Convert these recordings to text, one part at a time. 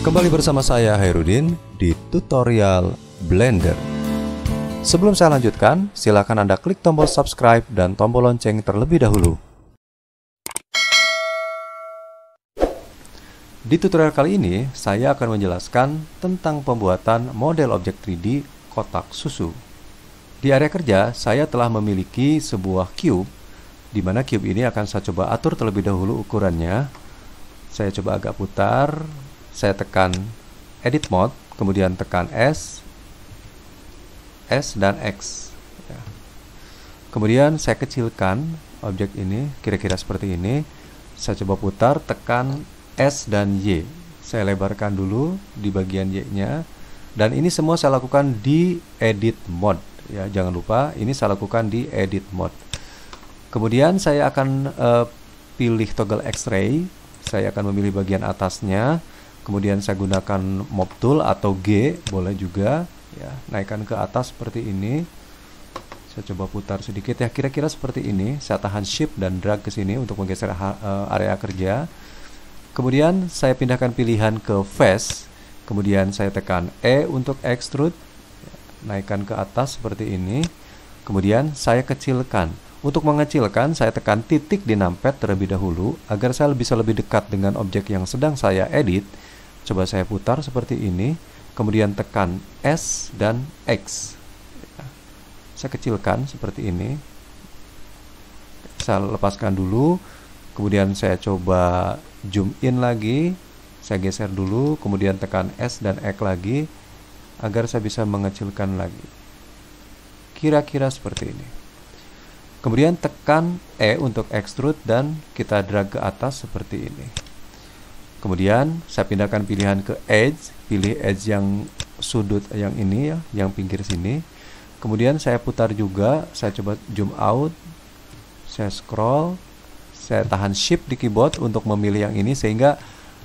Kembali bersama saya Hairudin di tutorial Blender. Sebelum saya lanjutkan, silakan Anda klik tombol subscribe dan tombol lonceng terlebih dahulu. Di tutorial kali ini, saya akan menjelaskan tentang pembuatan model objek 3D kotak susu. Di area kerja, saya telah memiliki sebuah cube, di mana cube ini akan saya coba atur terlebih dahulu ukurannya. Saya coba agak putar. Saya tekan edit mode, kemudian tekan S dan X. Kemudian saya kecilkan objek ini, kira-kira seperti ini. Saya coba putar, tekan S dan Y. Saya lebarkan dulu di bagian Y-nya. Dan ini semua saya lakukan di edit mode. Ya, jangan lupa, ini saya lakukan di edit mode. Kemudian saya akan pilih toggle X-ray. Saya akan memilih bagian atasnya. Kemudian saya gunakan Mob Tool atau G, boleh juga ya, naikkan ke atas seperti ini. Saya coba putar sedikit ya, kira-kira seperti ini. Saya tahan Shift dan drag ke sini untuk menggeser area kerja. Kemudian saya pindahkan pilihan ke Face. Kemudian saya tekan E untuk extrude, naikkan ke atas seperti ini. Kemudian saya kecilkan. Untuk mengecilkan, saya tekan titik di numpad terlebih dahulu agar saya bisa lebih dekat dengan objek yang sedang saya edit. Coba saya putar seperti ini, kemudian tekan S dan X. Saya kecilkan seperti ini. Saya lepaskan dulu, kemudian saya coba zoom in lagi. Saya geser dulu, kemudian tekan S dan X lagi agar saya bisa mengecilkan lagi. Kira-kira seperti ini. Kemudian tekan E untuk extrude dan kita drag ke atas seperti ini. Kemudian saya pindahkan pilihan ke edge, pilih edge yang sudut yang ini ya, yang pinggir sini. Kemudian saya putar juga, saya coba zoom out, saya scroll, saya tahan Shift di keyboard untuk memilih yang ini sehingga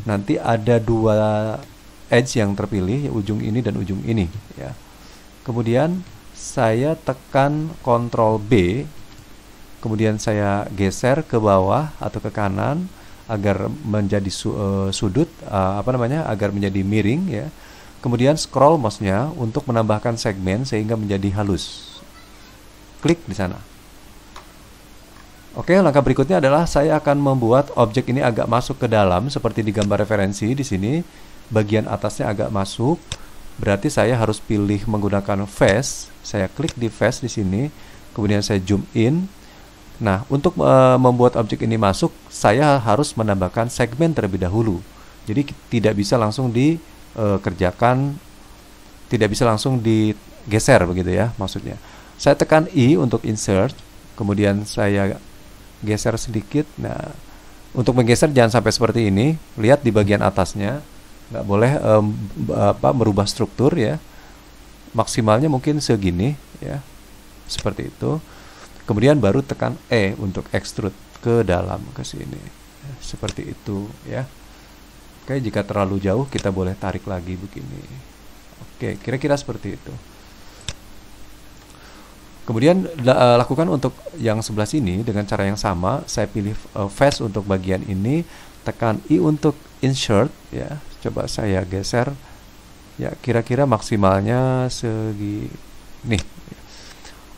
nanti ada dua edge yang terpilih, ujung ini dan ujung ini ya. Kemudian saya tekan Ctrl B. Kemudian saya geser ke bawah atau ke kanan agar menjadi sudut, agar menjadi miring ya. Kemudian scroll mouse-nya untuk menambahkan segmen sehingga menjadi halus. Klik di sana. Oke, langkah berikutnya adalah saya akan membuat objek ini agak masuk ke dalam seperti di gambar referensi di sini. Bagian atasnya agak masuk. Berarti saya harus pilih menggunakan face. Saya klik di face di sini. Kemudian saya zoom in. Nah, untuk membuat objek ini masuk, saya harus menambahkan segmen terlebih dahulu. Jadi tidak bisa langsung dikerjakan, tidak bisa langsung digeser begitu ya maksudnya. Saya tekan I untuk insert, kemudian saya geser sedikit. Nah, untuk menggeser jangan sampai seperti ini. Lihat di bagian atasnya, nggak boleh merubah struktur ya. Maksimalnya mungkin segini ya, seperti itu. Kemudian baru tekan E untuk extrude ke dalam ke sini. Seperti itu ya. Oke, jika terlalu jauh kita boleh tarik lagi begini. Oke, kira-kira seperti itu. Kemudian lakukan untuk yang sebelah sini dengan cara yang sama. Saya pilih face untuk bagian ini, tekan I untuk insert ya. Coba saya geser. Ya, kira-kira maksimalnya segini.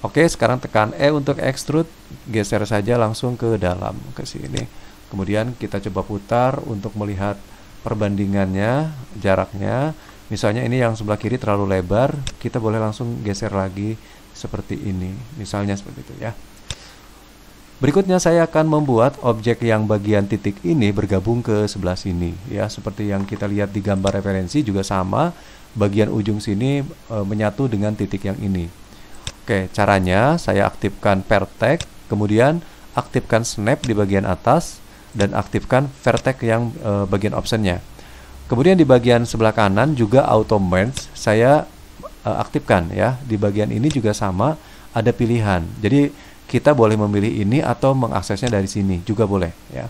Oke, sekarang tekan E untuk extrude, geser saja langsung ke dalam ke sini. Kemudian kita coba putar untuk melihat perbandingannya, jaraknya. Misalnya ini yang sebelah kiri terlalu lebar, kita boleh langsung geser lagi seperti ini. Misalnya seperti itu ya. Berikutnya saya akan membuat objek yang bagian titik ini bergabung ke sebelah sini ya, seperti yang kita lihat di gambar referensi juga sama. Bagian ujung sini menyatu dengan titik yang ini. Oke, caranya saya aktifkan Vertex, kemudian aktifkan Snap di bagian atas, dan aktifkan Vertex yang bagian optionnya. Kemudian di bagian sebelah kanan juga Auto Merge saya aktifkan ya. Di bagian ini juga sama, ada pilihan. Jadi kita boleh memilih ini atau mengaksesnya dari sini juga boleh ya.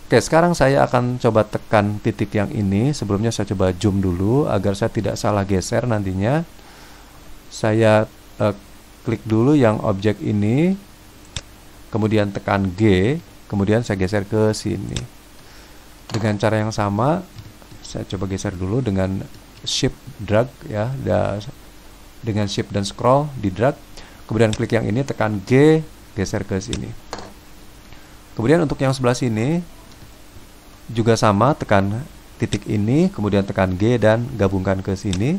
Oke, sekarang saya akan coba tekan titik yang ini. Sebelumnya saya coba zoom dulu agar saya tidak salah geser nantinya. Saya klik dulu yang objek ini, kemudian tekan G, kemudian saya geser ke sini. Dengan cara yang sama, Saya coba geser dulu dengan shift drag ya, dengan shift dan scroll di drag. Kemudian klik yang ini, tekan G, geser ke sini. Kemudian untuk yang sebelah sini juga sama, tekan titik ini, kemudian tekan G dan gabungkan ke sini.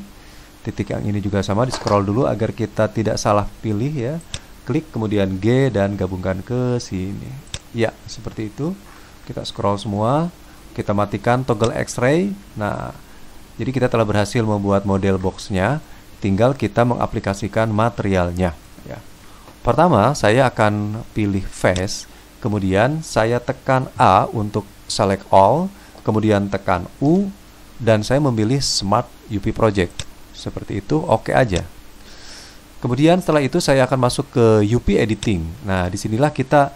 Titik yang ini juga sama, di scroll dulu agar kita tidak salah pilih ya. Klik kemudian G dan gabungkan ke sini. Ya, seperti itu. Kita scroll semua. Kita matikan toggle X-ray. Nah, jadi kita telah berhasil membuat model boxnya. Tinggal kita mengaplikasikan materialnya. Ya. Pertama, saya akan pilih face. Kemudian saya tekan A untuk select all. Kemudian tekan U. Dan saya memilih Smart UP Project. Seperti itu, oke aja. Kemudian setelah itu saya akan masuk ke UP Editing. Nah, disinilah kita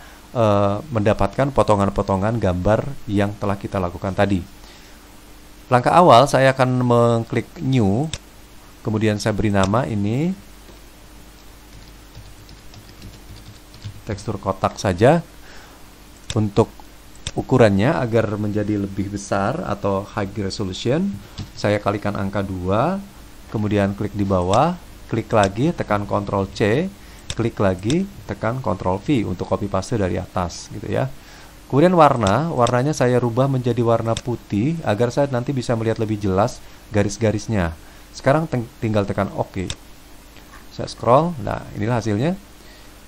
mendapatkan potongan-potongan gambar yang telah kita lakukan tadi. Langkah awal saya akan mengklik New, kemudian saya beri nama ini tekstur kotak saja. Untuk ukurannya agar menjadi lebih besar atau high resolution, saya kalikan angka 2, kemudian klik di bawah, klik lagi, tekan Ctrl C, klik lagi, tekan Ctrl V untuk copy paste dari atas gitu ya. Kemudian warnanya saya rubah menjadi warna putih agar saya nanti bisa melihat lebih jelas garis-garisnya. Sekarang tinggal tekan OK. Saya scroll, nah inilah hasilnya.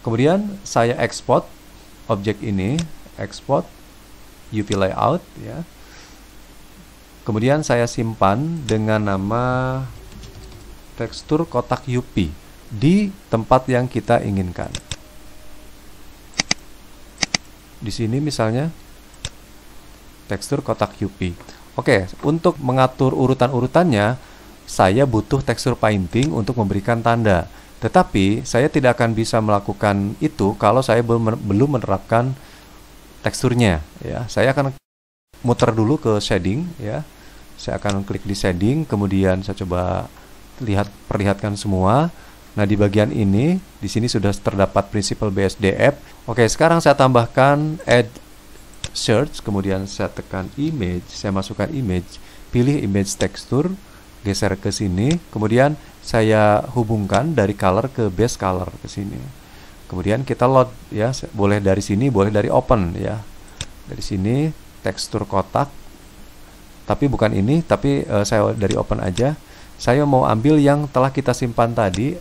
Kemudian saya export objek ini, export UV layout ya. Kemudian saya simpan dengan nama tekstur kotak UP di tempat yang kita inginkan. Di sini misalnya tekstur kotak UP. Oke, untuk mengatur urutan-urutannya saya butuh tekstur painting untuk memberikan tanda. Tetapi saya tidak akan bisa melakukan itu kalau saya belum menerapkan teksturnya ya. Saya akan muter dulu ke shading ya. Saya akan klik di shading, kemudian saya coba perlihatkan semua. Nah, di bagian ini, di sini sudah terdapat Principled BSDF. Oke, sekarang saya tambahkan Add Search, kemudian saya tekan Image, saya masukkan image, pilih Image Texture, geser ke sini, kemudian saya hubungkan dari color ke base color ke sini. Kemudian kita load ya, boleh dari sini, boleh dari open ya. Dari sini tekstur kotak, tapi bukan ini, tapi saya dari open aja. Saya mau ambil yang telah kita simpan tadi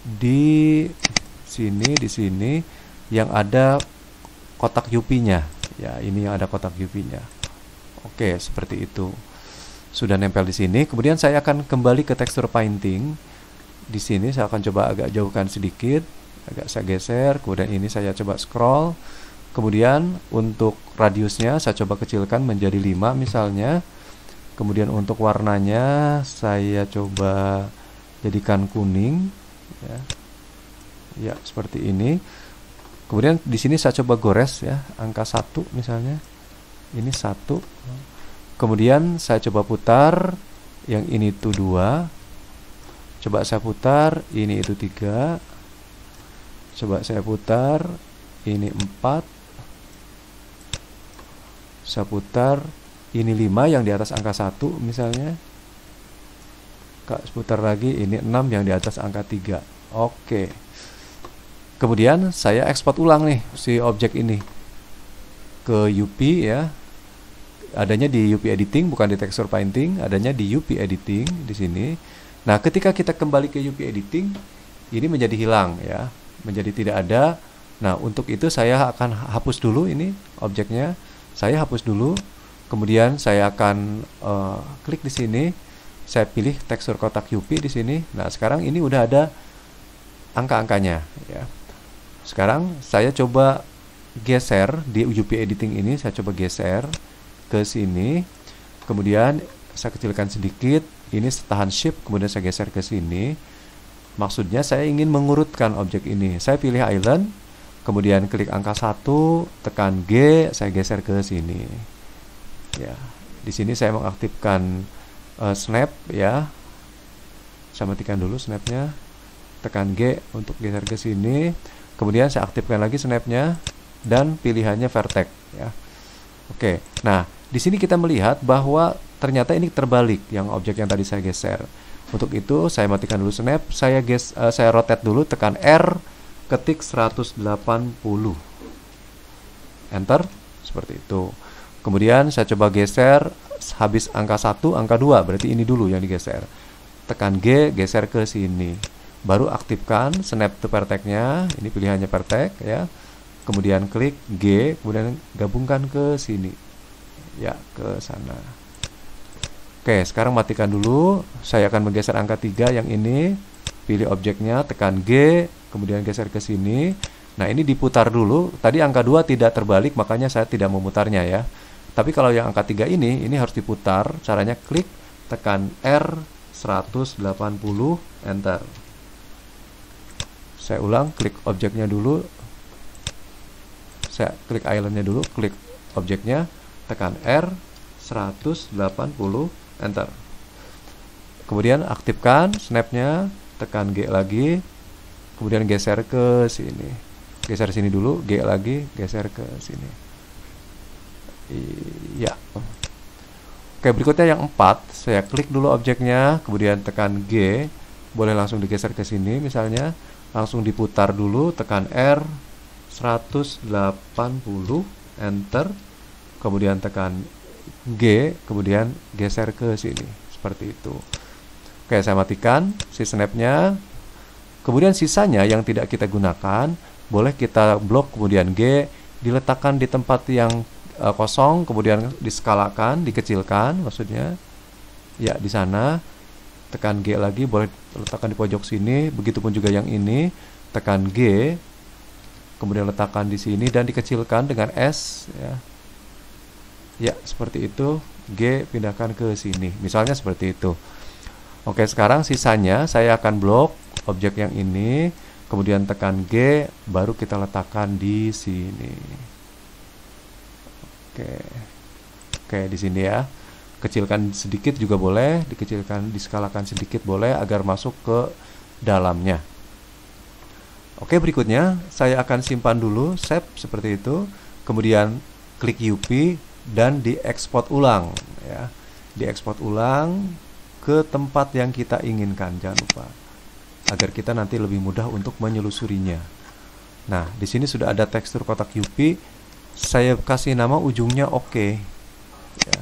di sini yang ada kotak UV-nya. Ya, ini yang ada kotak UV-nya. Oke, seperti itu. Sudah nempel di sini. Kemudian saya akan kembali ke tekstur painting. Di sini saya akan coba agak jauhkan sedikit, agak saya geser. Kemudian ini saya coba scroll. Kemudian untuk radiusnya saya coba kecilkan menjadi 5 misalnya. Kemudian untuk warnanya saya coba jadikan kuning ya. Ya, seperti ini. Kemudian di sini saya coba gores ya, angka 1 misalnya. Ini 1. Kemudian saya coba putar, yang ini itu 2. Coba saya putar, ini itu 3. Coba saya putar, ini 4. Saya putar, ini 5 yang di atas angka 1 misalnya. Putar lagi, ini 6 yang di atas angka 3. Oke. Kemudian saya ekspor ulang nih si objek ini ke UP ya. Adanya di UP Editing, bukan di Texture Painting, adanya di UP Editing di sini. Nah, ketika kita kembali ke UP Editing, ini menjadi hilang ya, menjadi tidak ada. Nah, untuk itu saya akan hapus dulu ini objeknya. Saya hapus dulu. Kemudian saya akan klik di sini. Saya pilih tekstur kotak UP di sini. Nah, sekarang ini udah ada angka-angkanya ya. Sekarang saya coba geser di UP Editing ini, saya coba geser ke sini. Kemudian saya kecilkan sedikit. Ini tahan shift, kemudian saya geser ke sini. Maksudnya saya ingin mengurutkan objek ini. Saya pilih island, kemudian klik angka 1, tekan G, saya geser ke sini. Ya, di sini saya mengaktifkan snap ya. Saya matikan dulu snapnya, tekan G untuk geser ke sini. Kemudian saya aktifkan lagi snapnya dan pilihannya vertex ya. Oke. Nah, di sini kita melihat bahwa ternyata ini terbalik yang objek yang tadi saya geser. Untuk itu saya matikan dulu snap, saya rotate dulu, tekan R, ketik 180. Enter, seperti itu. Kemudian saya coba geser, habis angka 1, angka 2, berarti ini dulu yang digeser. Tekan G, geser ke sini. Baru aktifkan snap to vertex-nya, ini pilihannya vertex ya. Kemudian klik G, kemudian gabungkan ke sini. Ya, ke sana. Oke, sekarang matikan dulu. Saya akan menggeser angka 3 yang ini. Pilih objeknya, tekan G, kemudian geser ke sini. Nah, ini diputar dulu. Tadi angka 2 tidak terbalik, makanya saya tidak memutarnya ya. Tapi kalau yang angka 3 ini harus diputar. Caranya klik, tekan R 180, enter. Saya ulang, klik objeknya dulu. Saya klik islandnya dulu, klik objeknya, tekan R 180, enter. Kemudian aktifkan snapnya, tekan G lagi, kemudian geser ke sini. Geser sini dulu, G lagi, geser ke sini. Iya. Oke, berikutnya yang 4, saya klik dulu objeknya, kemudian tekan G, boleh langsung digeser ke sini misalnya, langsung diputar dulu, tekan R 180, enter, kemudian tekan G, kemudian geser ke sini, seperti itu. Oke, saya matikan si snapnya. Kemudian sisanya yang tidak kita gunakan, boleh kita blok, kemudian G, diletakkan di tempat yang kosong, kemudian diskalakan, dikecilkan, maksudnya, ya di sana. Tekan G lagi, boleh letakkan di pojok sini. Begitupun juga yang ini, tekan G, kemudian letakkan di sini dan dikecilkan dengan S, ya. Ya, seperti itu. G pindahkan ke sini. Misalnya seperti itu. Oke, sekarang sisanya saya akan blok objek yang ini, kemudian tekan G, baru kita letakkan di sini. Oke, di sini ya. Kecilkan sedikit juga boleh, dikecilkan, diskalakan sedikit boleh agar masuk ke dalamnya. Oke, berikutnya saya akan simpan dulu, save seperti itu. Kemudian klik UP dan diekspor ulang ya. Diekspor ulang ke tempat yang kita inginkan, jangan lupa. Agar kita nanti lebih mudah untuk menyelusurinya. Nah, di sini sudah ada tekstur kotak UP. Saya kasih nama ujungnya oke. Ya.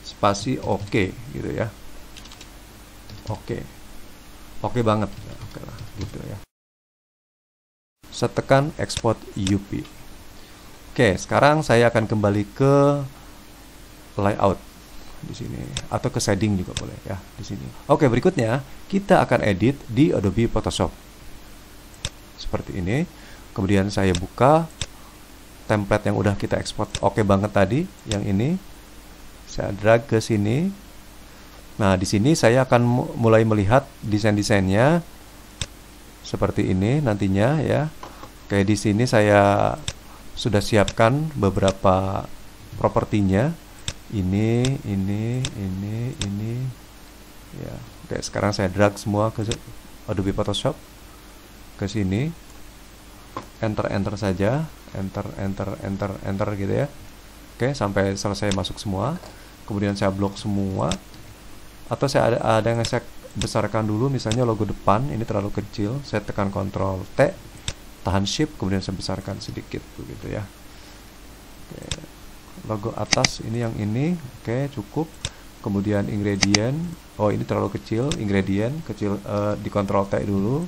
Spasi oke gitu ya. Oke banget. Oke lah, gitu ya. Saya tekan export UP. Oke, sekarang saya akan kembali ke layout di sini atau ke shading juga boleh ya di sini. Oke, berikutnya kita akan edit di Adobe Photoshop. Seperti ini. Kemudian saya buka template yang udah kita ekspor oke banget tadi, yang ini. Saya drag ke sini. Nah, di sini saya akan mulai melihat desain-desainnya seperti ini nantinya ya. Oke, di sini saya sudah siapkan beberapa propertinya. Ini ya. Oke, sekarang saya drag semua ke Adobe Photoshop ke sini. Enter saja, enter gitu ya. Oke, sampai selesai masuk semua. Kemudian saya blok semua. Atau saya ada yang saya besarkan dulu, misalnya logo depan ini terlalu kecil, saya tekan Ctrl T, tahan Shift, kemudian saya besarkan sedikit begitu ya. Oke. Logo atas ini yang ini, oke, cukup. Kemudian ingredient, oh ini terlalu kecil, ingredient kecil, di Ctrl T dulu.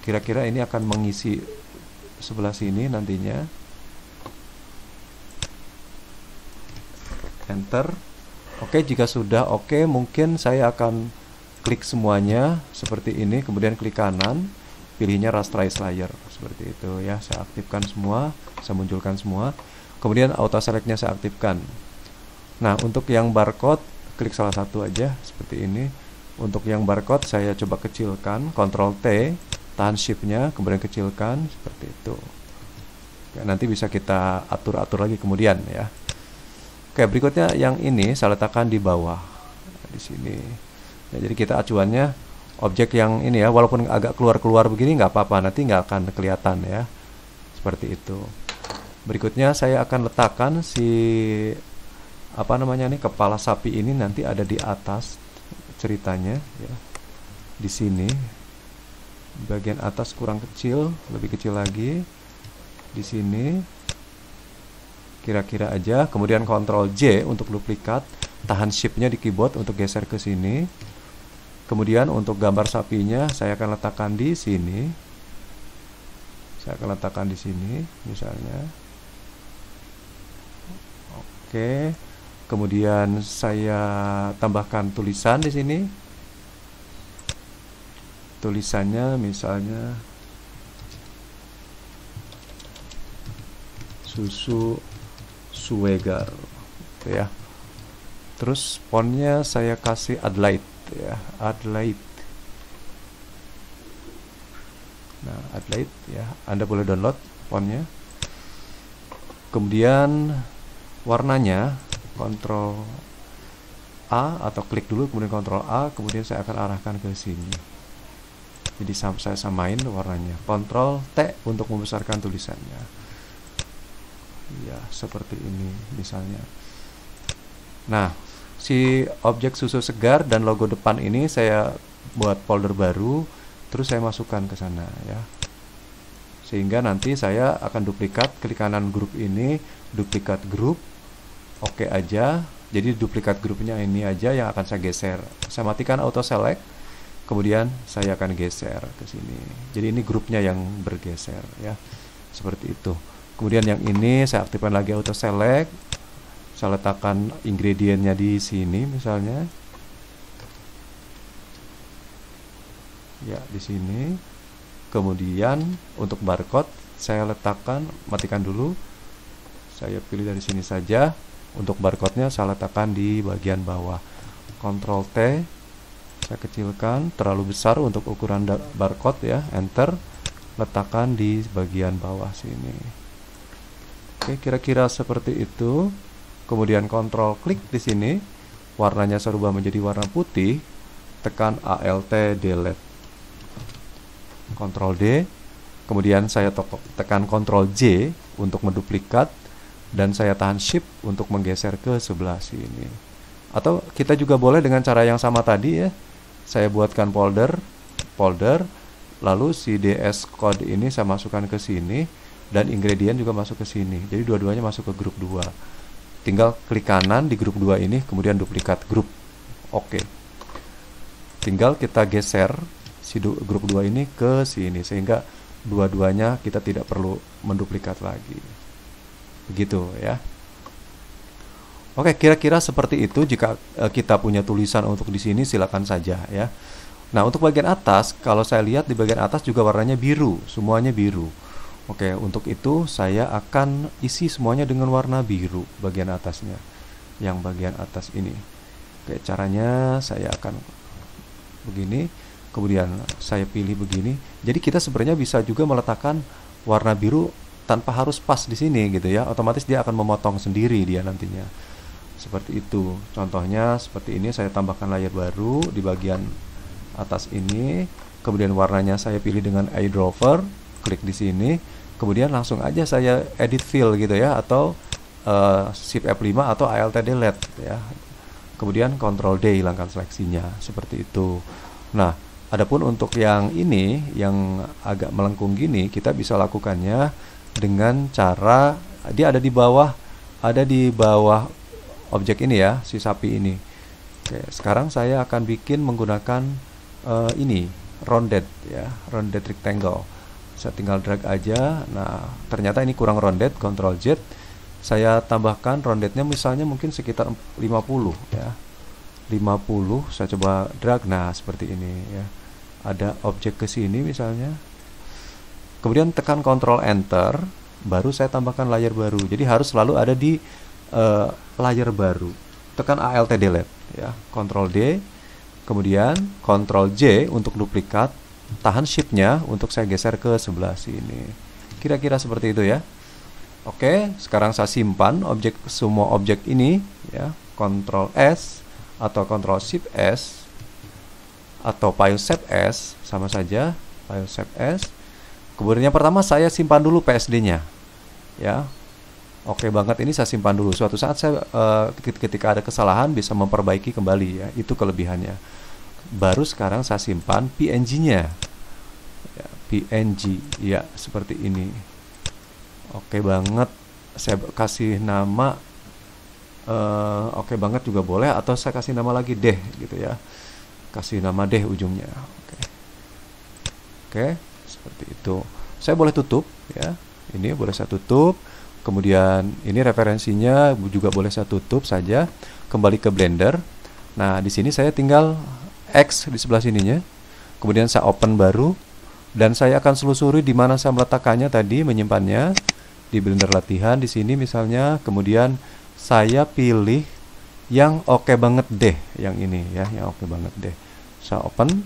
Kira-kira ini akan mengisi sebelah sini nantinya. Enter. Oke, jika sudah oke, mungkin saya akan klik semuanya seperti ini, kemudian klik kanan, pilihnya rasterize layer seperti itu ya. Saya aktifkan semua, saya munculkan semua. Kemudian auto selectnya saya aktifkan. Nah, untuk yang barcode, klik salah satu aja seperti ini. Untuk yang barcode saya coba kecilkan, Ctrl T, tahan shiftnya, kemudian kecilkan seperti itu. Oke, nanti bisa kita atur-atur lagi kemudian ya. Oke, berikutnya yang ini saya letakkan di bawah di sini. Ya, jadi kita acuannya objek yang ini ya, walaupun agak keluar-keluar begini nggak apa-apa, nanti nggak akan kelihatan ya. Seperti itu. Berikutnya saya akan letakkan si apa namanya nih, kepala sapi ini nanti ada di atas ceritanya ya. Di sini bagian atas kurang kecil, lebih kecil lagi di sini kira-kira aja. Kemudian Ctrl J untuk duplikat, tahan shiftnya di keyboard untuk geser ke sini. Kemudian untuk gambar sapinya saya akan letakkan di sini. Saya akan letakkan di sini misalnya. Oke. Kemudian saya tambahkan tulisan di sini. Tulisannya misalnya susu Suegar ya. Terus fontnya saya kasih Adelaide ya, Adelaide. Nah, Adelaide ya, Anda boleh download fontnya. Kemudian warnanya Ctrl A atau klik dulu kemudian Ctrl A, kemudian saya akan arahkan ke sini. Jadi saya samain warnanya. Ctrl T untuk membesarkan tulisannya. Ya, seperti ini misalnya. Nah, si objek susu segar dan logo depan ini saya buat folder baru, terus saya masukkan ke sana ya. Sehingga nanti saya akan duplikat, klik kanan grup ini, duplikat grup, oke aja. Jadi duplikat grupnya ini aja yang akan saya geser. Saya matikan auto select, kemudian saya akan geser ke sini. Jadi ini grupnya yang bergeser ya. Seperti itu. Kemudian yang ini saya aktifkan lagi auto select. Saya letakkan ingredientnya di sini misalnya. Ya, di sini. Kemudian untuk barcode saya letakkan, matikan dulu. Saya pilih dari sini saja. Untuk barcode-nya saya letakkan di bagian bawah. Ctrl T. Saya kecilkan, terlalu besar untuk ukuran barcode ya. Enter. Letakkan di bagian bawah sini. Oke, kira-kira seperti itu. Kemudian kontrol klik di sini, warnanya saya rubah menjadi warna putih, tekan Alt delete. Ctrl D, kemudian saya tekan Ctrl J untuk menduplikat dan saya tahan Shift untuk menggeser ke sebelah sini. Atau kita juga boleh dengan cara yang sama tadi ya. Saya buatkan folder, lalu si DS code ini saya masukkan ke sini. Dan ingredient juga masuk ke sini. Jadi dua-duanya masuk ke grup 2. Tinggal klik kanan di grup 2 ini, kemudian duplikat grup. Oke. Tinggal kita geser si grup 2 ini ke sini, sehingga dua-duanya kita tidak perlu menduplikat lagi. Begitu ya. Oke, kira-kira seperti itu. Jika kita punya tulisan untuk di sini, silakan saja ya. Nah, untuk bagian atas, kalau saya lihat di bagian atas juga warnanya biru, semuanya biru. Oke, untuk itu saya akan isi semuanya dengan warna biru bagian atasnya. Yang bagian atas ini. Oke, caranya saya akan begini, kemudian saya pilih begini. Jadi kita sebenarnya bisa juga meletakkan warna biru tanpa harus pas di sini gitu ya. Otomatis dia akan memotong sendiri dia nantinya. Seperti itu. Contohnya seperti ini, saya tambahkan layar baru di bagian atas ini. Kemudian warnanya saya pilih dengan eyedropper, klik di sini. Kemudian langsung aja saya edit fill gitu ya, atau Shift F5 atau Alt delete ya. Kemudian Ctrl D, hilangkan seleksinya, seperti itu. Nah, adapun untuk yang ini yang agak melengkung gini, kita bisa lakukannya dengan cara dia ada di bawah objek ini ya, si sapi ini. Oke, sekarang saya akan bikin menggunakan ini rounded ya, rounded rectangle. Saya tinggal drag aja. Nah, ternyata ini kurang rounded, Ctrl Z. Saya tambahkan roundednya misalnya mungkin sekitar 50 ya. 50, saya coba drag. Nah, seperti ini ya. Ada objek ke sini misalnya. Kemudian tekan Ctrl Enter, baru saya tambahkan layar baru. Jadi harus selalu ada di layar baru. Tekan Alt delete ya. Ctrl D, kemudian Ctrl J untuk duplikat. Tahan shiftnya untuk saya geser ke sebelah sini. Kira-kira seperti itu ya. Oke, sekarang saya simpan semua objek ini ya. Ctrl S atau Ctrl Shift S atau File Save As, sama saja. File Save As. Kemudian yang pertama saya simpan dulu PSD-nya. Ya. Oke banget, ini saya simpan dulu. Suatu saat saya ketika ada kesalahan bisa memperbaiki kembali ya. Itu kelebihannya. Baru sekarang saya simpan PNG-nya. Ya, PNG ya seperti ini. Oke banget. Saya kasih nama oke banget juga boleh, atau saya kasih nama lagi deh gitu ya. Kasih nama deh ujungnya. Oke. Oke, seperti itu. Saya boleh tutup ya. Ini boleh saya tutup. Kemudian ini referensinya juga boleh saya tutup saja. Kembali ke Blender. Nah, di sini saya tinggal X di sebelah sininya. Kemudian saya open baru dan saya akan selusuri di mana saya meletakkannya tadi, menyimpannya di Blender latihan di sini misalnya. Kemudian saya pilih yang oke banget deh, yang ini ya, yang oke banget deh. Saya open.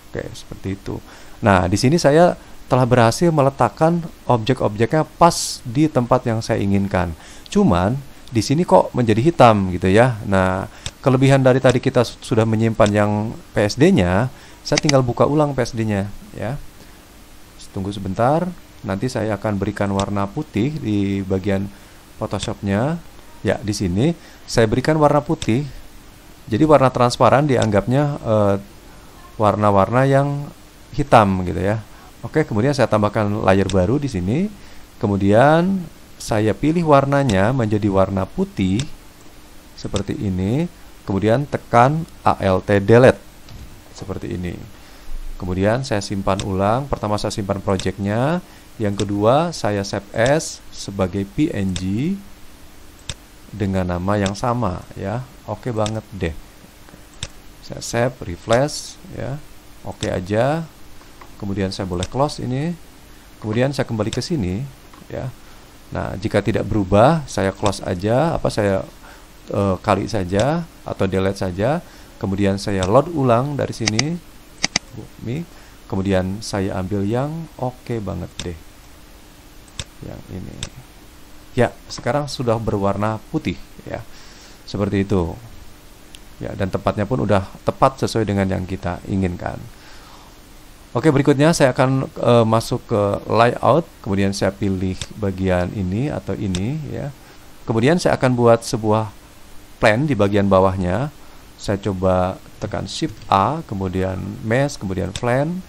Oke, seperti itu. Nah, di sini saya telah berhasil meletakkan objek-objeknya pas di tempat yang saya inginkan. Cuman di sini kok menjadi hitam gitu ya. Nah, kelebihan dari tadi kita sudah menyimpan yang PSD-nya, saya tinggal buka ulang PSD-nya ya. Tunggu sebentar, nanti saya akan berikan warna putih di bagian Photoshop-nya. Ya, di sini saya berikan warna putih. Jadi warna transparan dianggapnya warna-warna yang hitam gitu ya. Oke, kemudian saya tambahkan layer baru di sini. Kemudian saya pilih warnanya menjadi warna putih seperti ini. Kemudian tekan Alt delete seperti ini. Kemudian saya simpan ulang. Pertama saya simpan projectnya. Yang kedua saya save as sebagai PNG dengan nama yang sama ya. Oke banget deh. Saya save, refresh ya. Oke aja. Kemudian saya boleh close ini. Kemudian saya kembali ke sini ya. Nah, jika tidak berubah, saya close aja, saya kali saja atau delete saja. Kemudian saya load ulang dari sini. Kemudian saya ambil yang oke banget deh. Yang ini. Ya, sekarang sudah berwarna putih ya. Seperti itu. Ya, dan tempatnya pun udah tepat sesuai dengan yang kita inginkan. Oke, berikutnya saya akan masuk ke layout, kemudian saya pilih bagian ini atau ini ya. Kemudian saya akan buat sebuah plan di bagian bawahnya. Saya coba tekan Shift A, kemudian Mesh, kemudian Plan.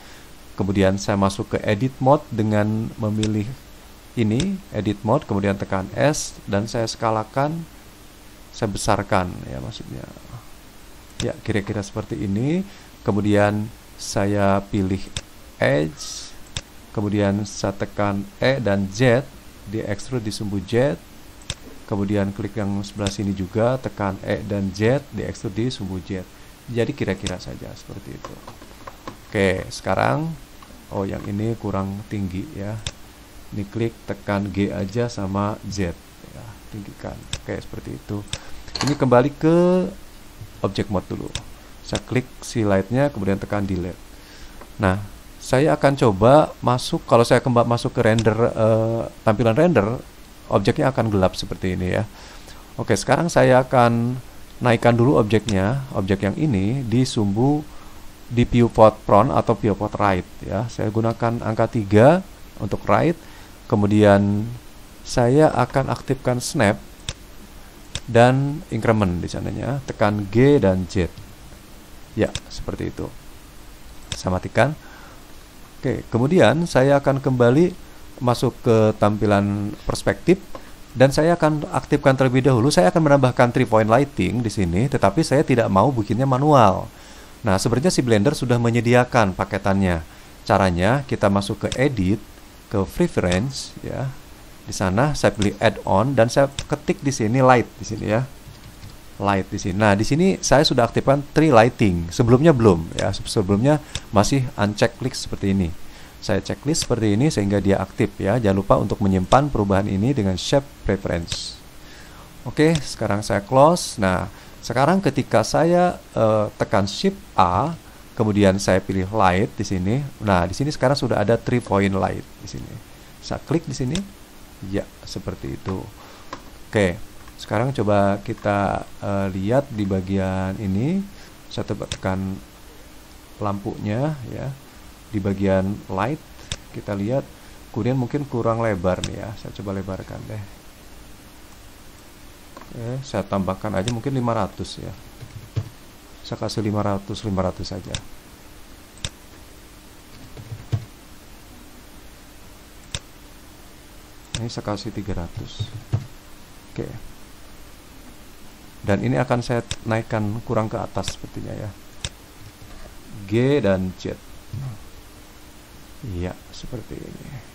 Kemudian saya masuk ke Edit Mode dengan memilih ini, Edit Mode, kemudian tekan S dan saya skalakan, saya besarkan ya maksudnya. Ya, kira-kira seperti ini. Kemudian saya pilih Edge, kemudian saya tekan E dan Z, di extrude di sumbu Z, kemudian klik yang sebelah sini juga, tekan E dan Z, di extrude di sumbu Z. Jadi kira-kira saja seperti itu. Oke, sekarang yang ini kurang tinggi ya. Ini klik, tekan G aja sama Z ya, tinggikan. Oke, seperti itu. Ini kembali ke object mode dulu. Saya klik si lightnya, kemudian tekan delete. Nah, saya akan coba masuk. Kalau saya masuk ke render, tampilan render, objeknya akan gelap seperti ini ya. Oke, sekarang saya akan naikkan dulu objeknya, objek yang ini di sumbu di viewport front atau viewport right ya. Saya gunakan angka 3 untuk right. Kemudian saya akan aktifkan snap dan increment di sananya. Tekan G dan Z. Ya, seperti itu. Saya matikan. Oke, kemudian saya akan kembali masuk ke tampilan perspektif dan saya akan aktifkan terlebih dahulu. Saya akan menambahkan 3 point lighting di sini, tetapi saya tidak mau bikinnya manual. Nah, sebenarnya si Blender sudah menyediakan paketannya. Caranya kita masuk ke edit, ke preference ya. Di sana saya pilih add-on dan saya ketik di sini light di sini ya. Light di sini. Nah, di sini saya sudah aktifkan tree lighting. Sebelumnya belum ya. Sebelumnya masih unchecklist seperti ini. Saya checklist seperti ini sehingga dia aktif ya. Jangan lupa untuk menyimpan perubahan ini dengan shape preference. Oke, sekarang saya close. Nah, sekarang ketika saya tekan Shift A, kemudian saya pilih light di sini. Nah, di sini sekarang sudah ada 3 point light di sini. Saya klik di sini. Ya, seperti itu. Oke. Sekarang coba kita lihat di bagian ini. Saya tekan lampunya ya. Di bagian light kita lihat, kemudian mungkin kurang lebar nih ya. Saya coba lebarkan deh. Saya tambahkan aja mungkin 500 ya. Saya kasih 500 saja. Ini saya kasih 300. Oke. Dan ini akan saya naikkan kurang ke atas sepertinya ya. G dan Z. Iya, seperti ini.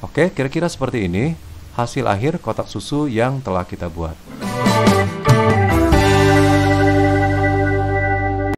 Oke, kira-kira seperti ini hasil akhir kotak susu yang telah kita buat.